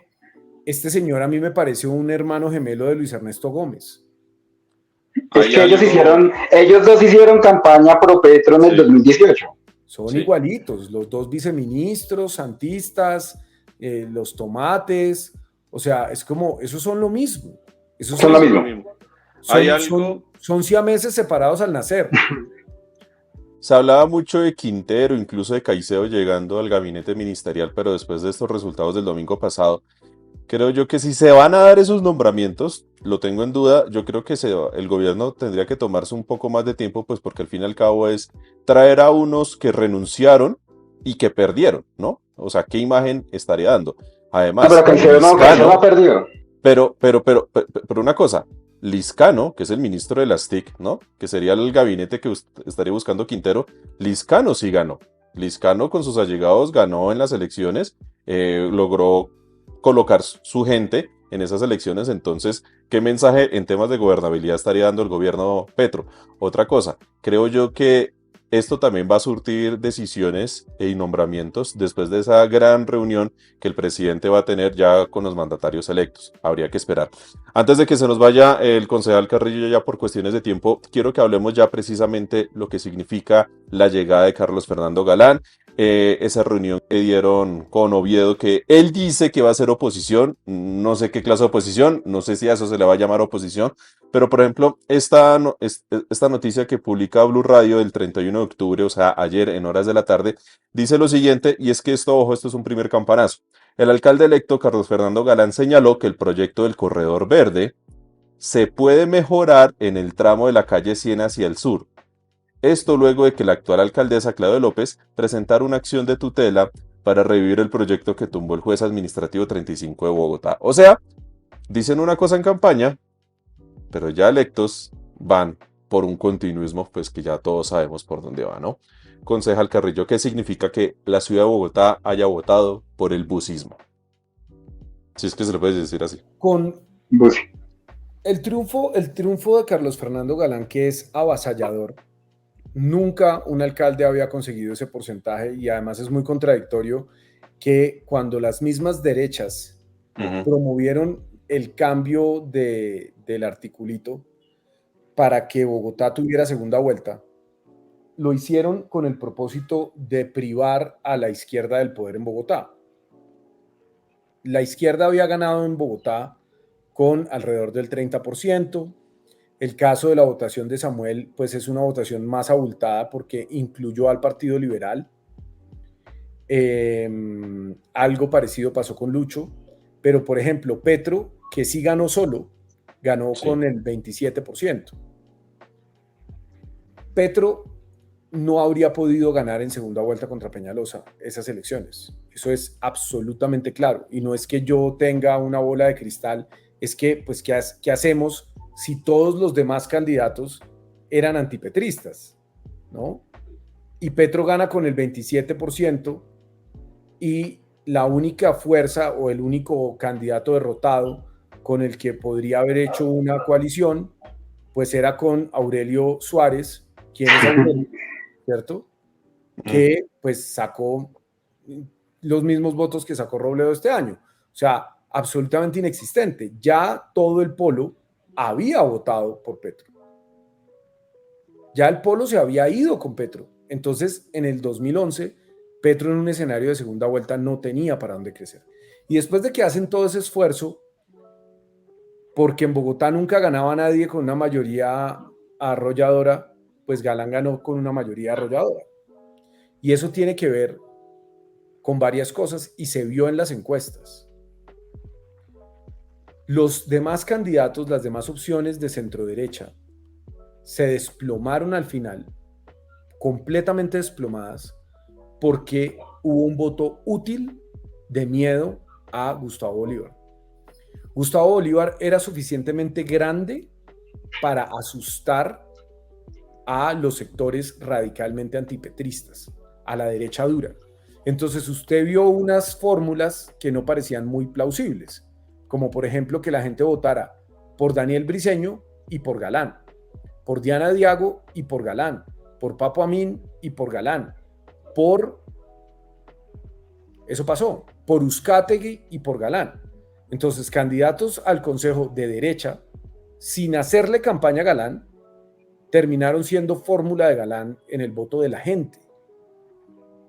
Speaker 2: este señor a mí me pareció un hermano gemelo de Luis Ernesto Gómez.
Speaker 3: Es
Speaker 1: Hay
Speaker 3: que
Speaker 1: algo,
Speaker 3: ellos dos hicieron campaña pro Petro en el
Speaker 1: sí,
Speaker 3: 2018.
Speaker 2: Son
Speaker 1: sí,
Speaker 2: igualitos, los dos viceministros, santistas, los tomates, o sea, es como, esos son lo mismo. Esos
Speaker 3: Son
Speaker 1: sí,
Speaker 3: lo
Speaker 1: son lo
Speaker 3: mismo.
Speaker 1: mismo. Hay algo,
Speaker 2: son siameses separados al nacer.
Speaker 1: se hablaba mucho de Quintero, incluso de Caicedo llegando al gabinete ministerial, pero después de estos resultados del domingo pasado, creo yo que si se van a dar esos nombramientos, lo tengo en duda, yo creo que el gobierno tendría que tomarse un poco más de tiempo, pues porque al fin y al cabo es traer a unos que renunciaron y que perdieron, ¿no? O sea, ¿qué imagen estaría dando?
Speaker 3: No, pero
Speaker 1: Además,
Speaker 3: Caicedo no ha
Speaker 1: Liscano,
Speaker 3: perdido.
Speaker 1: pero una cosa, Liscano, que es el ministro de las TIC, ¿no? Que sería el gabinete que estaría buscando Quintero, Liscano sí ganó. Liscano con sus allegados ganó en las elecciones, logró colocar su gente en esas elecciones, entonces, ¿qué mensaje en temas de gobernabilidad estaría dando el gobierno Petro? Otra cosa, creo yo que esto también va a surtir decisiones y nombramientos después de esa gran reunión que el presidente va a tener ya con los mandatarios electos. Habría que esperar. Antes de que se nos vaya el concejal Carrillo ya por cuestiones de tiempo, quiero que hablemos ya precisamente lo que significa la llegada de Carlos Fernando Galán, esa reunión que dieron con Oviedo, que él dice que va a ser oposición, no sé qué clase de oposición, no sé si a eso se le va a llamar oposición, pero por ejemplo, esta noticia que publica Blue Radio del 31 de octubre, o sea, ayer en horas de la tarde, dice lo siguiente, y es que esto, ojo, esto es un primer campanazo. El alcalde electo Carlos Fernando Galán señaló que el proyecto del Corredor Verde se puede mejorar en el tramo de la calle 100 hacia el sur. Esto luego de que la actual alcaldesa Claudia López presentara una acción de tutela para revivir el proyecto que tumbó el juez administrativo 35 de Bogotá. O sea, dicen una cosa en campaña, pero ya electos van por un continuismo, pues que ya todos sabemos por dónde va, ¿no? Concejal Carrillo, ¿qué significa que la ciudad de Bogotá haya votado por el busismo? Si es que se le puede decir así.
Speaker 2: Con
Speaker 3: Pues,
Speaker 2: el triunfo de Carlos Fernando Galán, que es avasallador, nunca un alcalde había conseguido ese porcentaje y además es muy contradictorio que cuando las mismas derechas
Speaker 1: Ujú.
Speaker 2: promovieron el cambio del articulito para que Bogotá tuviera segunda vuelta, lo hicieron con el propósito de privar a la izquierda del poder en Bogotá. La izquierda había ganado en Bogotá con alrededor del 30%. El caso de la votación de Samuel, pues es una votación más abultada porque incluyó al Partido Liberal. Algo parecido pasó con Lucho, pero por ejemplo, Petro, que sí ganó solo, ganó
Speaker 1: Sí.
Speaker 2: con el 27%. Petro no habría podido ganar en segunda vuelta contra Peñalosa esas elecciones. Eso es absolutamente claro. Y no es que yo tenga una bola de cristal, es que, pues, ¿qué hacemos si todos los demás candidatos eran antipetristas? ¿No? Y Petro gana con el 27% y la única fuerza o el único candidato derrotado con el que podría haber hecho una coalición, pues era con Aurelio Suárez, quien es Aurelio, ¿cierto?
Speaker 1: Mm.
Speaker 2: Que pues sacó los mismos votos que sacó Robledo este año. O sea, absolutamente inexistente. Ya todo el polo había votado por Petro. Ya el polo se había ido con Petro. Entonces, en el 2011, Petro en un escenario de segunda vuelta no tenía para dónde crecer. Y después de que hacen todo ese esfuerzo, porque en Bogotá nunca ganaba nadie con una mayoría arrolladora, pues Galán ganó con una mayoría arrolladora. Y eso tiene que ver con varias cosas y se vio en las encuestas. Los demás candidatos, las demás opciones de centro derecha, se desplomaron al final, completamente desplomadas, porque hubo un voto útil de miedo a Gustavo Bolívar. Gustavo Bolívar era suficientemente grande para asustar a los sectores radicalmente antipetristas, a la derecha dura. Entonces usted vio unas fórmulas que no parecían muy plausibles, como por ejemplo que la gente votara por Daniel Briceño y por Galán, por Diana Diago y por Galán, por Papo Amin y por Galán, por, eso pasó, por Uzcategui y por Galán. Entonces, candidatos al Consejo de derecha, sin hacerle campaña a Galán, terminaron siendo fórmula de Galán en el voto de la gente,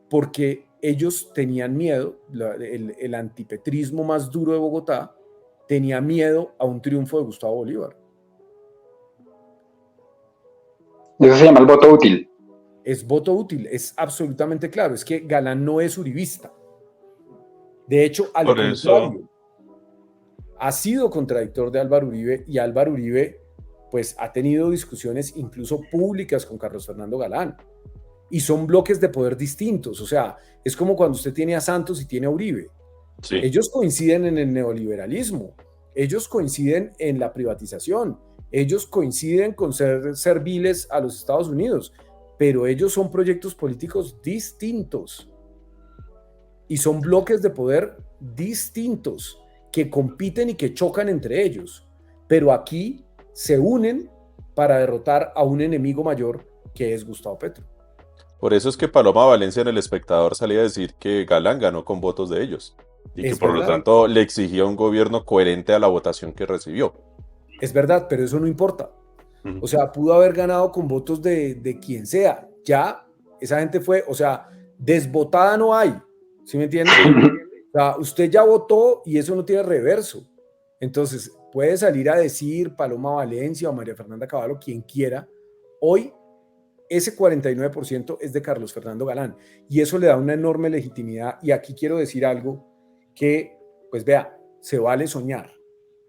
Speaker 2: porque ellos tenían miedo, el antipetrismo más duro de Bogotá tenía miedo a un triunfo de Gustavo Bolívar.
Speaker 3: Eso se llama el voto útil.
Speaker 2: Es voto útil, es absolutamente claro, es que Galán no es uribista. De hecho, al
Speaker 1: Por eso,
Speaker 2: contrario, ha sido contradictor de Álvaro Uribe y Álvaro Uribe pues ha tenido discusiones incluso públicas con Carlos Fernando Galán y son bloques de poder distintos, o sea, es como cuando usted tiene a Santos y tiene a Uribe.
Speaker 1: sí.
Speaker 2: Ellos coinciden en el neoliberalismo, ellos coinciden en la privatización, ellos coinciden con ser serviles a los Estados Unidos, pero ellos son proyectos políticos distintos y son bloques de poder distintos que compiten y que chocan entre ellos, pero aquí se unen para derrotar a un enemigo mayor que es Gustavo Petro.
Speaker 1: Por eso es que Paloma Valencia en El Espectador salía a decir que Galán ganó con votos de ellos y que
Speaker 2: Es
Speaker 1: por lo
Speaker 2: verdad,
Speaker 1: tanto le exigía un gobierno coherente a la votación que recibió.
Speaker 2: es verdad, pero eso no importa.
Speaker 1: Ujú.
Speaker 2: O sea, pudo haber ganado con votos de quien sea. Ya esa gente fue, o sea, desvotada no hay. ¿Sí me entiende?
Speaker 1: Sí,
Speaker 2: O sea, usted ya votó y eso no tiene reverso. Entonces, puede salir a decir Paloma Valencia o María Fernanda Caballo, quien quiera. Hoy, ese 49% es de Carlos Fernando Galán. Y eso le da una enorme legitimidad. Y aquí quiero decir algo que, pues vea, se vale soñar,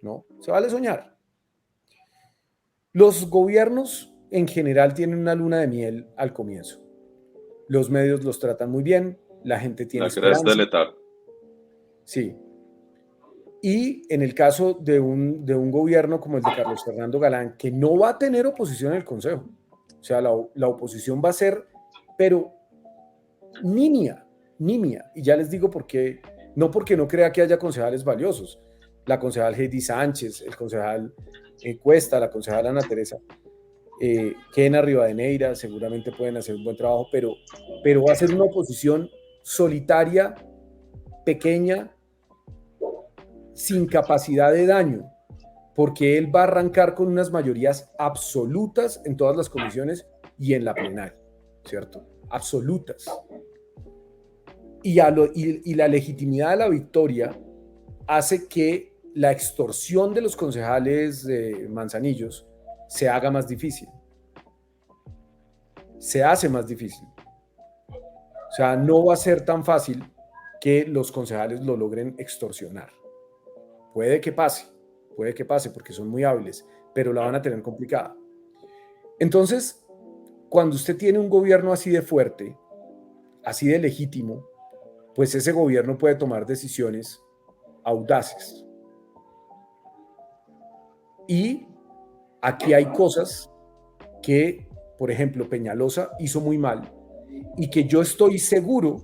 Speaker 2: ¿no? Se vale soñar. Los gobiernos en general tienen una luna de miel al comienzo. Los medios los tratan muy bien, la gente tiene
Speaker 1: la cresta
Speaker 2: esperanza,
Speaker 1: letal.
Speaker 2: sí. Y en el caso de un gobierno como el de Carlos Fernando Galán, que no va a tener oposición en el Consejo, o sea, la oposición va a ser, pero nimia, nimia. Y ya les digo por qué, no porque no crea que haya concejales valiosos. La concejal Heidi Sánchez, el concejal Cuesta, la concejal Ana Teresa Kena Rivadeneira seguramente pueden hacer un buen trabajo, pero va a ser una oposición solitaria, pequeña, sin capacidad de daño, porque él va a arrancar con unas mayorías absolutas en todas las comisiones y en la plenaria, ¿cierto? Absolutas. Y la legitimidad de la victoria hace que la extorsión de los concejales Manzanillos se haga más difícil. Se hace más difícil. O sea, no va a ser tan fácil que los concejales lo logren extorsionar. Puede que pase porque son muy hábiles, pero la van a tener complicada. Entonces, cuando usted tiene un gobierno así de fuerte, así de legítimo, pues ese gobierno puede tomar decisiones audaces. Y aquí hay cosas que, por ejemplo, Peñalosa hizo muy mal y que yo estoy seguro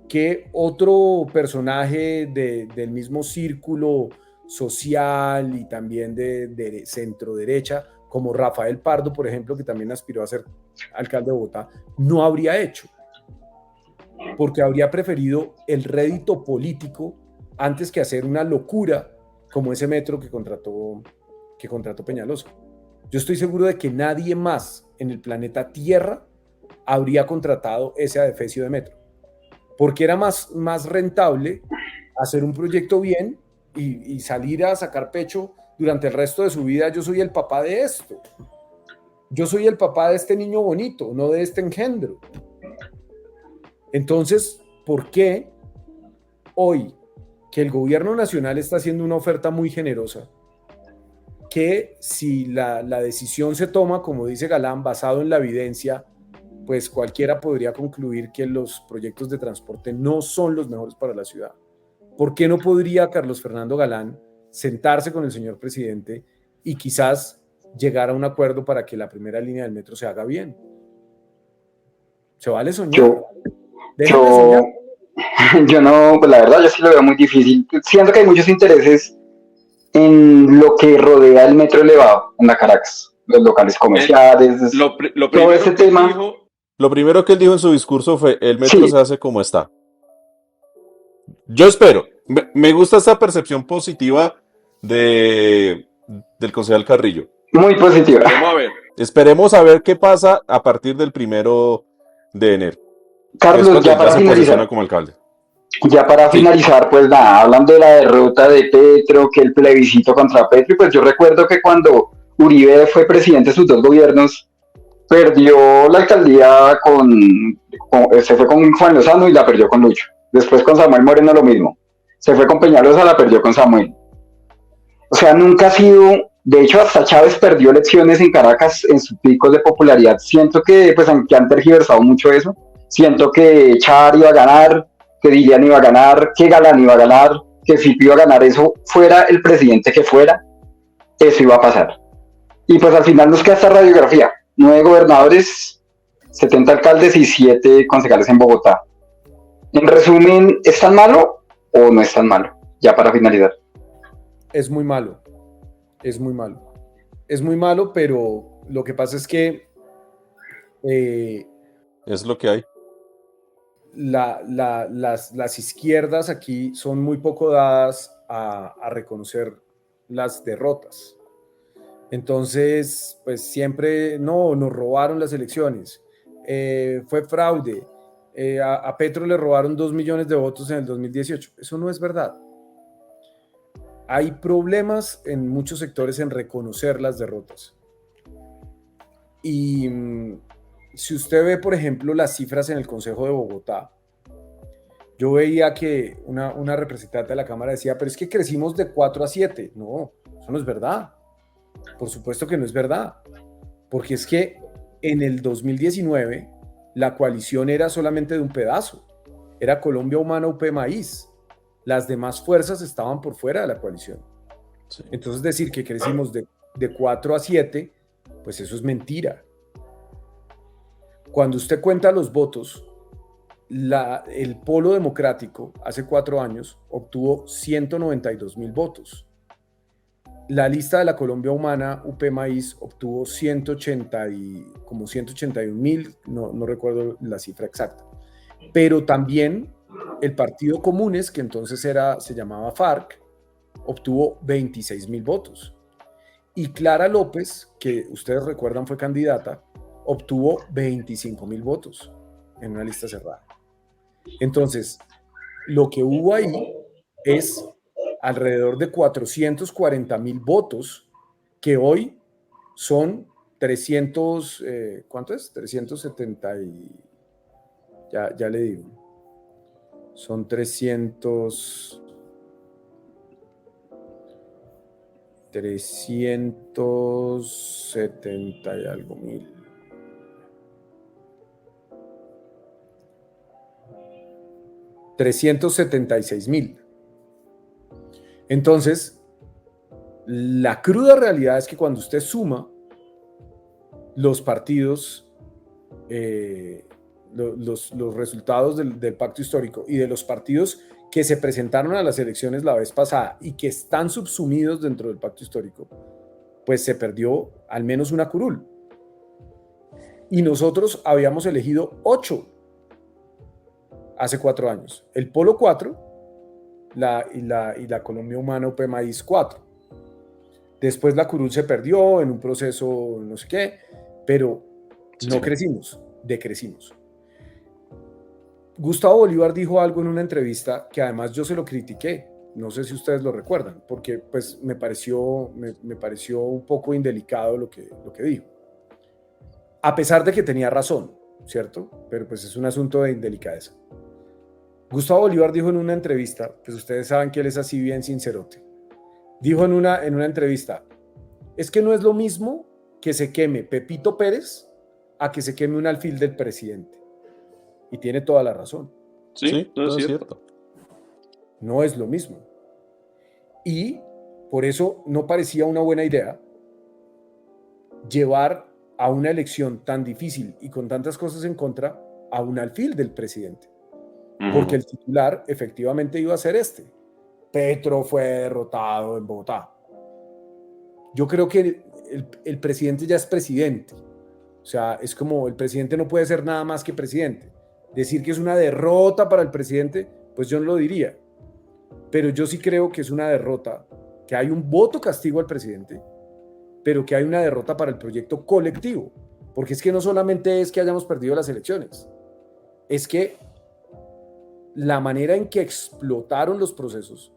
Speaker 2: que otro personaje del mismo círculo social y también de centro derecha, como Rafael Pardo, por ejemplo, que también aspiró a ser alcalde de Bogotá, no habría hecho, porque habría preferido el rédito político antes que hacer una locura como ese metro que contrató Peñalosa. Yo estoy seguro de que nadie más en el planeta Tierra habría contratado ese adefesio de metro, porque era más rentable hacer un proyecto bien y salir a sacar pecho durante el resto de su vida. Yo soy el papá de esto. Yo soy el papá de este niño bonito, no de este engendro. Entonces, ¿por qué hoy que el gobierno nacional está haciendo una oferta muy generosa, que si la decisión se toma, como dice Galán, basado en la evidencia, pues cualquiera podría concluir que los proyectos de transporte no son los mejores para la ciudad? ¿Por qué no podría Carlos Fernando Galán sentarse con el señor presidente y quizás llegar a un acuerdo para que la primera línea del metro se haga bien? Se vale soñar.
Speaker 3: Yo,
Speaker 2: Déjenme soñar.
Speaker 3: yo, yo no, pues la verdad, yo sí lo veo muy difícil. Siento que hay muchos intereses en lo que rodea el metro elevado en la Caracas, los locales comerciales,
Speaker 1: Lo
Speaker 3: todo
Speaker 1: primero
Speaker 3: ese
Speaker 1: que él
Speaker 3: tema.
Speaker 1: dijo, lo primero que él dijo en su discurso fue, el metro
Speaker 3: Sí,
Speaker 1: se hace como está. Yo espero, me gusta esta percepción positiva de, del concejal Carrillo.
Speaker 3: muy positiva.
Speaker 1: Esperemos a ver qué pasa a partir del 1 de enero, que es
Speaker 3: Carlos,
Speaker 1: cuando él ya se posesiona como alcalde.
Speaker 3: ya para
Speaker 1: Sí,
Speaker 3: finalizar, pues nada, hablando de la derrota de Petro, que el plebiscito contra Petro, pues yo recuerdo que cuando Uribe fue presidente de sus dos gobiernos, perdió la alcaldía se fue con Juan Lozano y la perdió con Lucho. Después con Samuel Moreno lo mismo. Se fue con Peñalosa, la perdió con Samuel. O sea, nunca ha sido, de hecho hasta Chávez perdió elecciones en Caracas en sus picos de popularidad. Siento que pues aunque han tergiversado mucho eso, siento que Char iba a ganar, que Dilian iba a ganar, que Galán iba a ganar, que Fico iba a ganar, eso fuera el presidente que fuera, eso iba a pasar. Y pues al final nos queda esta radiografía, 9 gobernadores, 70 alcaldes y 7 concejales en Bogotá. En resumen, ¿es tan malo o no es tan malo? Ya para finalizar.
Speaker 2: Es muy malo. Es muy malo. Es muy malo, pero lo que pasa es que
Speaker 1: es lo que hay.
Speaker 2: las izquierdas aquí son muy poco dadas a reconocer las derrotas. Entonces, pues siempre, no, nos robaron las elecciones, fue fraude, a Petro le robaron 2 millones de votos en el 2018. Eso no es verdad. Hay problemas en muchos sectores en reconocer las derrotas. Y si usted ve, por ejemplo, las cifras en el Consejo de Bogotá, yo veía que una representante de la Cámara decía, pero es que crecimos de 4 a 7. No, eso no es verdad. Por supuesto que no es verdad. Porque es que en el 2019 la coalición era solamente de un pedazo. Era Colombia Humana UP Maíz. Las demás fuerzas estaban por fuera de la coalición.
Speaker 1: Sí.
Speaker 2: Entonces decir que crecimos de 4 a 7, pues eso es mentira. Cuando usted cuenta los votos, el Polo Democrático hace 4 años obtuvo 192,000 votos. La lista de la Colombia Humana UP Maíz obtuvo 181,000, no recuerdo la cifra exacta. Pero también el Partido Comunes, que entonces se llamaba FARC, obtuvo 26,000 votos. Y Clara López, que ustedes recuerdan fue candidata, obtuvo 25,000 votos en una lista cerrada. Entonces, lo que hubo ahí es alrededor de 440,000 votos que hoy son 300, ¿cuánto es? 370 y... Ya le digo. Son 370 y algo mil. 376.000. Entonces, la cruda realidad es que cuando usted suma los partidos, los resultados del pacto histórico y de los partidos que se presentaron a las elecciones la vez pasada y que están subsumidos dentro del pacto histórico, pues se perdió al menos una curul. Y nosotros habíamos elegido 8 hace 4 años. El Polo 4 y la Colombia Humana UP Maíz 4. Después la curul se perdió en un proceso no sé qué, pero no crecimos, decrecimos. Gustavo Bolívar dijo algo en una entrevista que además yo se lo critiqué, no sé si ustedes lo recuerdan, porque pues me pareció un poco indelicado lo que dijo. A pesar de que tenía razón, ¿cierto? Pero pues es un asunto de indelicadeza. Gustavo Bolívar dijo en una entrevista, pues ustedes saben que él es así bien sincerote, dijo en una entrevista, es que no es lo mismo que se queme Pepito Pérez a que se queme un alfil del presidente. Y tiene toda la razón.
Speaker 1: Sí, no es cierto.
Speaker 2: No es lo mismo. Y por eso no parecía una buena idea llevar a una elección tan difícil y con tantas cosas en contra a un alfil del presidente. Porque el titular efectivamente iba a ser este. Petro fue derrotado en Bogotá. Yo creo que el presidente ya es presidente. O sea, es como el presidente no puede ser nada más que presidente. Decir que es una derrota para el presidente, pues yo no lo diría. Pero yo sí creo que es una derrota, que hay un voto castigo al presidente, pero que hay una derrota para el proyecto colectivo. Porque es que no solamente es que hayamos perdido las elecciones, es que la manera en que explotaron los procesos,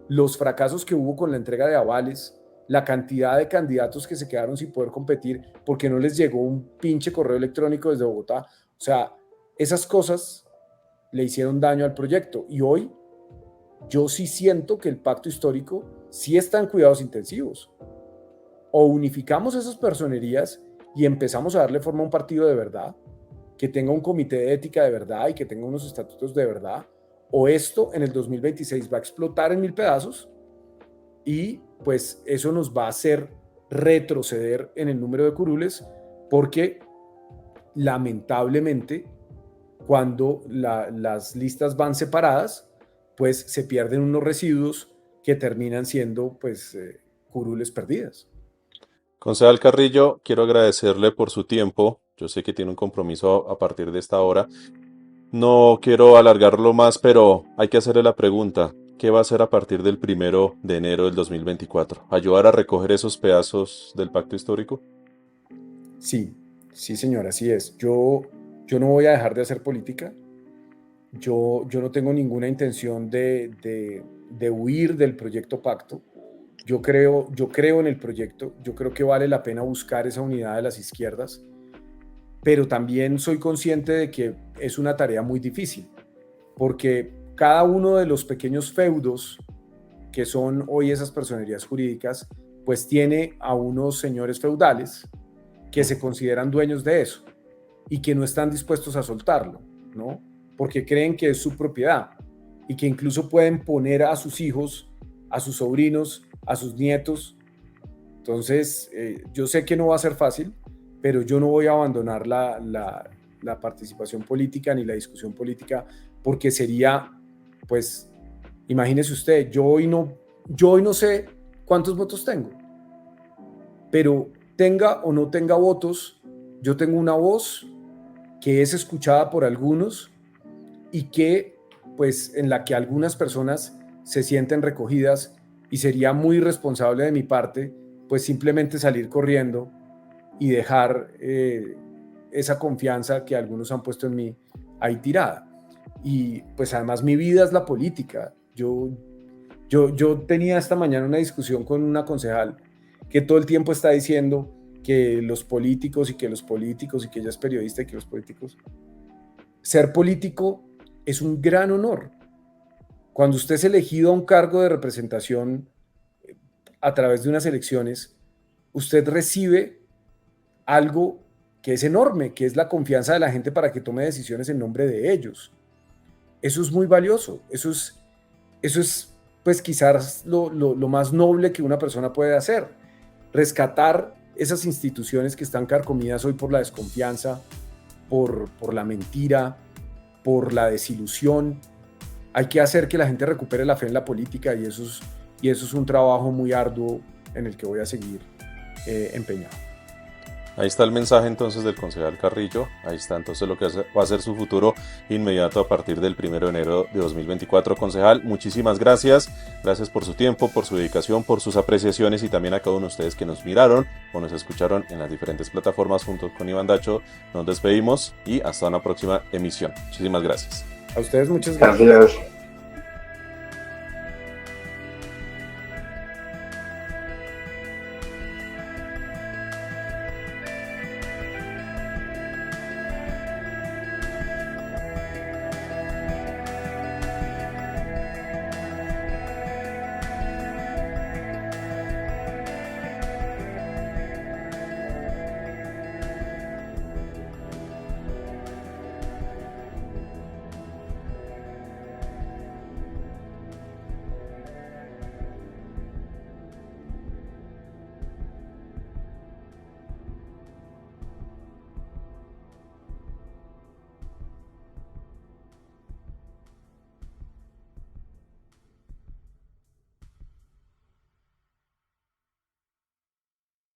Speaker 2: los fracasos que hubo con la entrega de avales, la cantidad de candidatos que se quedaron sin poder competir porque no les llegó un pinche correo electrónico desde Bogotá. O sea, esas cosas le hicieron daño al proyecto. Y hoy yo sí siento que el pacto histórico sí está en cuidados intensivos. O unificamos esas personerías y empezamos a darle forma a un partido de verdad, que tenga un comité de ética de verdad y que tenga unos estatutos de verdad, o esto en el 2026 va a explotar en 1000 pedazos y pues eso nos va a hacer retroceder en el número de curules porque lamentablemente cuando las listas van separadas pues se pierden unos residuos que terminan siendo pues curules perdidas.
Speaker 1: Concejal Carrillo, quiero agradecerle por su tiempo. Yo sé que tiene un compromiso a partir de esta hora. No quiero alargarlo más, pero hay que hacerle la pregunta. ¿Qué va a hacer a partir del 1 de enero del 2024? ¿Ayudar a recoger esos pedazos del pacto histórico?
Speaker 2: Sí, sí señor, así es. Yo no voy a dejar de hacer política. Yo no tengo ninguna intención de huir del proyecto pacto. Yo creo en el proyecto. Yo creo que vale la pena buscar esa unidad de las izquierdas, pero también soy consciente de que es una tarea muy difícil, porque cada uno de los pequeños feudos que son hoy esas personerías jurídicas, pues tiene a unos señores feudales que se consideran dueños de eso y que no están dispuestos a soltarlo, ¿no? Porque creen que es su propiedad y que incluso pueden poner a sus hijos, a sus sobrinos, a sus nietos. Entonces, yo sé que no va a ser fácil, pero yo no voy a abandonar la participación política ni la discusión política porque sería, pues, imagínese usted, yo hoy no sé cuántos votos tengo, pero tenga o no tenga votos, yo tengo una voz que es escuchada por algunos y que, pues, en la que algunas personas se sienten recogidas y sería muy irresponsable de mi parte, pues, simplemente salir corriendo y dejar esa confianza que algunos han puesto en mí ahí tirada. Y pues además mi vida es la política. Yo tenía esta mañana una discusión con una concejal que todo el tiempo está diciendo que los políticos y que los políticos y que ella es periodista y que los políticos. Ser político es un gran honor. Cuando usted es elegido a un cargo de representación a través de unas elecciones, usted recibe algo que es enorme, que es la confianza de la gente para que tome decisiones en nombre de ellos. Eso es muy valioso, eso es pues quizás lo más noble que una persona puede hacer, rescatar esas instituciones que están carcomidas hoy por la desconfianza, por la mentira, por la desilusión. Hay que hacer que la gente recupere la fe en la política y eso es un trabajo muy arduo en el que voy a seguir empeñado.
Speaker 1: Ahí está el mensaje entonces del concejal Carrillo, ahí está entonces lo que va a ser su futuro inmediato a partir del 1 de enero de 2024. Concejal, muchísimas gracias por su tiempo, por su dedicación, por sus apreciaciones y también a cada uno de ustedes que nos miraron o nos escucharon en las diferentes plataformas. Junto con Iván Dacho nos despedimos y hasta una próxima emisión. Muchísimas gracias.
Speaker 2: A ustedes muchas gracias.
Speaker 3: Gracias.